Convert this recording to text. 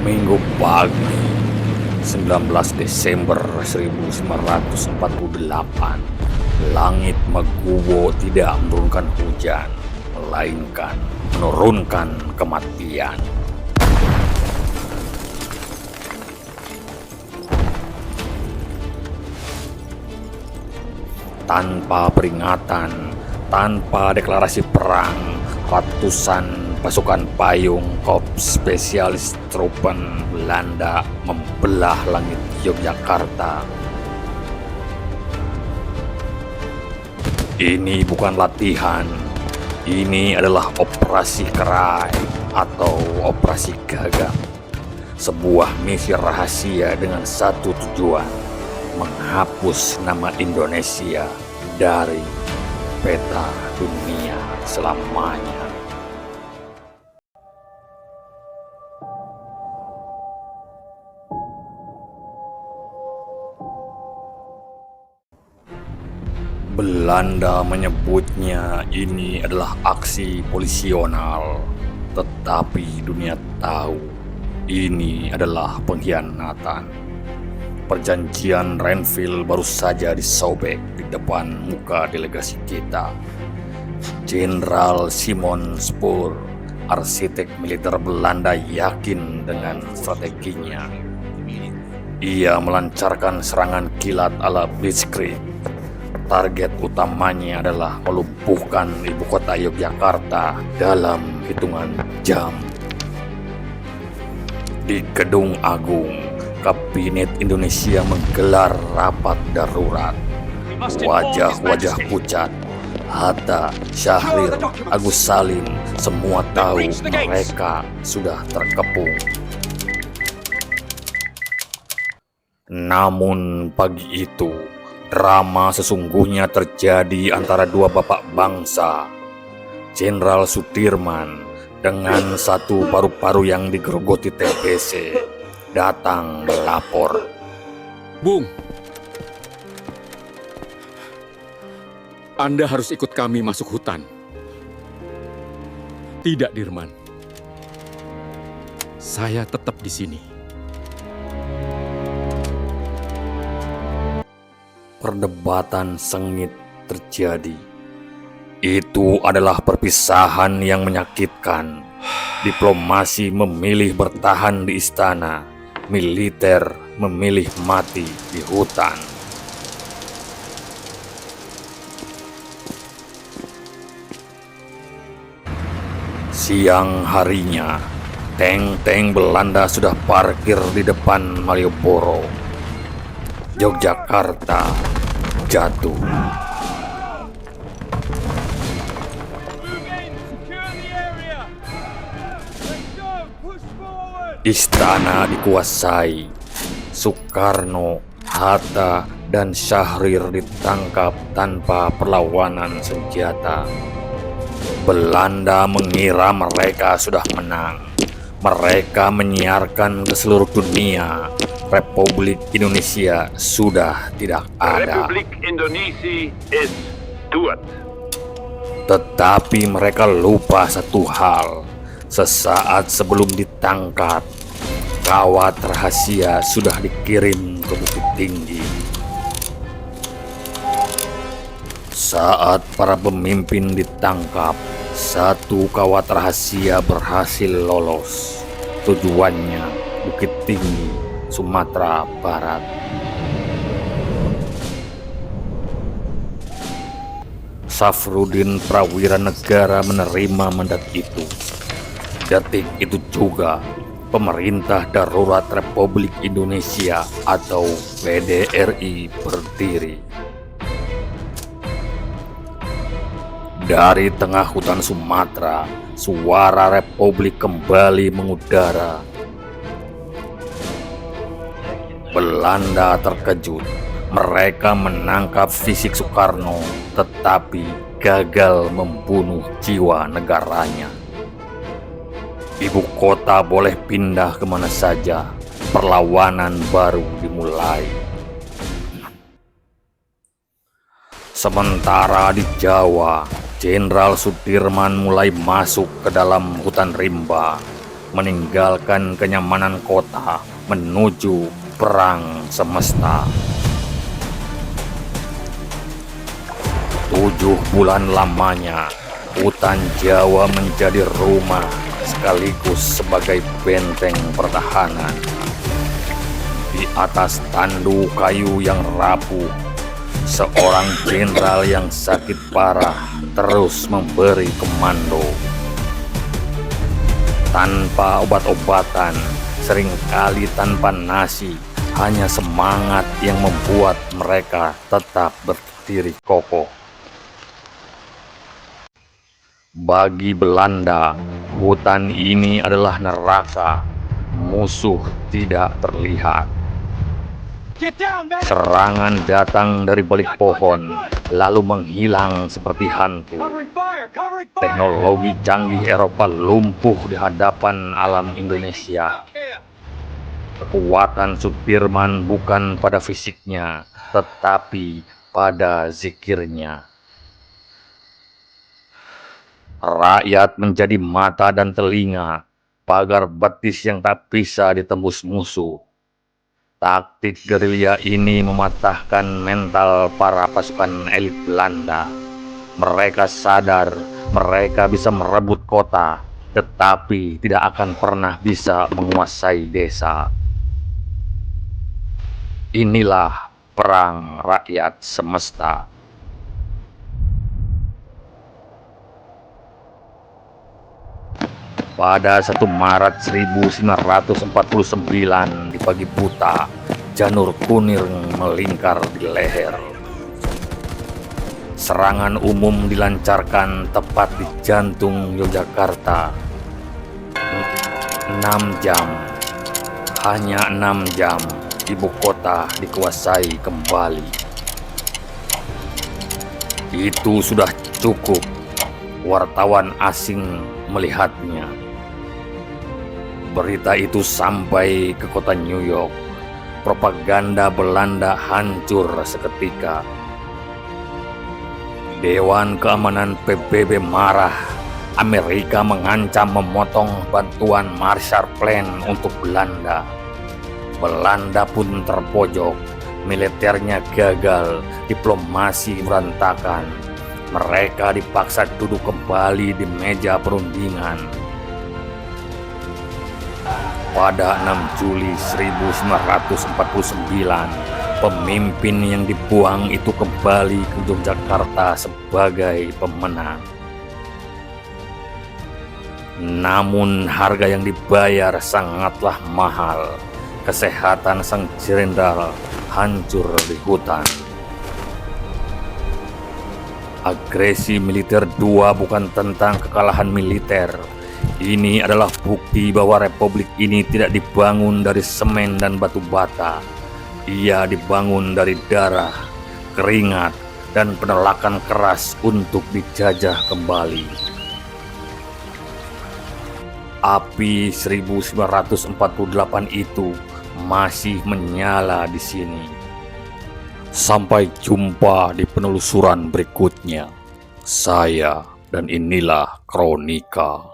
Minggu pagi 19 Desember 1948, langit Meguwo tidak menurunkan hujan, melainkan menurunkan kematian. Tanpa peringatan, tanpa deklarasi perang, ratusan pasukan payung Korps Spesialis Troepen Belanda membelah langit Yogyakarta. Ini bukan latihan, ini adalah operasi kerai atau operasi gagak. Sebuah misi rahasia dengan satu tujuan: menghapus nama Indonesia dari peta dunia selamanya. Belanda menyebutnya ini adalah aksi polisional, tetapi dunia tahu ini adalah pengkhianatan. Perjanjian Renville baru saja disobek di depan muka delegasi kita. Jenderal Simon Spoor, arsitek militer Belanda, yakin dengan strateginya. Ia melancarkan serangan kilat ala Blitzkrieg. Target utamanya adalah melumpuhkan ibu kota Yogyakarta dalam hitungan jam. Di Gedung Agung, Kabinet Indonesia menggelar rapat darurat. Wajah-wajah pucat, Hatta, Syahrir, Agus Salim, semua tahu mereka sudah terkepung. Namun pagi itu, drama sesungguhnya terjadi antara dua bapak bangsa. Jenderal Sudirman dengan satu paru-paru yang digerogoti TBC datang melapor. Bung, Anda harus ikut kami masuk hutan. Tidak, Dirman. Saya tetap di sini. Perdebatan sengit terjadi. Itu adalah perpisahan yang menyakitkan. Diplomasi memilih bertahan di istana, militer memilih mati di hutan. Siang harinya, tank-tank Belanda sudah parkir di depan Malioboro. Yogyakarta jatuh. Istana dikuasai. Soekarno, Hatta, dan Syahrir ditangkap tanpa perlawanan senjata. Belanda mengira mereka sudah menang. Mereka menyiarkan ke seluruh dunia, Republik Indonesia sudah tidak ada. Republik Indonesia is dood. Tetapi mereka lupa satu hal. Sesaat sebelum ditangkap, kawat rahasia sudah dikirim ke Bukit Tinggi. Saat para pemimpin ditangkap, satu kawat rahasia berhasil lolos. Tujuannya Bukit Tinggi, Sumatera Barat. Safrudin Prawira Negara menerima mandat itu. Detik itu juga, Pemerintah Darurat Republik Indonesia atau PDRI berdiri. Dari tengah hutan Sumatera, suara Republik kembali mengudara. Belanda terkejut. Mereka menangkap fisik Soekarno, tetapi gagal membunuh jiwa negaranya. Ibu kota boleh pindah kemana saja, perlawanan baru dimulai. Sementara di Jawa, Jenderal Sudirman mulai masuk ke dalam hutan rimba. meninggalkan kenyamanan kota menuju perang semesta. 7 bulan lamanya, hutan Jawa menjadi rumah sekaligus sebagai benteng pertahanan. Di atas tandu kayu yang rapuh, seorang jenderal yang sakit parah terus memberi komando. Tanpa obat-obatan, seringkali tanpa nasi, hanya semangat yang membuat mereka tetap berdiri kokoh. Bagi Belanda, hutan ini adalah neraka, musuh tidak terlihat. Serangan datang dari balik pohon, lalu menghilang seperti hantu. Teknologi canggih Eropa lumpuh di hadapan alam Indonesia. Kekuatan Sudirman bukan pada fisiknya, tetapi pada zikirnya. Rakyat menjadi mata dan telinga, pagar betis yang tak bisa ditembus musuh. Taktik gerilya ini mematahkan mental para pasukan elit Belanda. Mereka sadar mereka bisa merebut kota, tetapi tidak akan pernah bisa menguasai desa. Inilah perang rakyat semesta. Pada 1 Maret 1949 di pagi buta, janur kunir melingkar di leher. Serangan umum dilancarkan tepat di jantung Yogyakarta. 6 jam, hanya 6 jam, ibu kota dikuasai kembali. Itu sudah cukup. Wartawan asing melihatnya. Berita itu sampai ke kota New York. Propaganda Belanda hancur seketika. Dewan Keamanan PBB marah. Amerika mengancam memotong bantuan Marshall Plan untuk Belanda. Belanda pun terpojok. Militernya gagal, diplomasi berantakan. Mereka dipaksa duduk kembali di meja perundingan. Pada 6 Juli 1949, pemimpin yang dibuang itu kembali ke Yogyakarta sebagai pemenang. Namun harga yang dibayar sangatlah mahal. Kesehatan sang jenderal hancur di hutan. Agresi militer 2 bukan tentang kekalahan militer. Ini adalah bukti bahwa republik ini tidak dibangun dari semen dan batu bata. Ia dibangun dari darah, keringat, dan penolakan keras untuk dijajah kembali. Api 1948 itu masih menyala di sini. Sampai jumpa di penelusuran berikutnya. Saya dan inilah Kronika.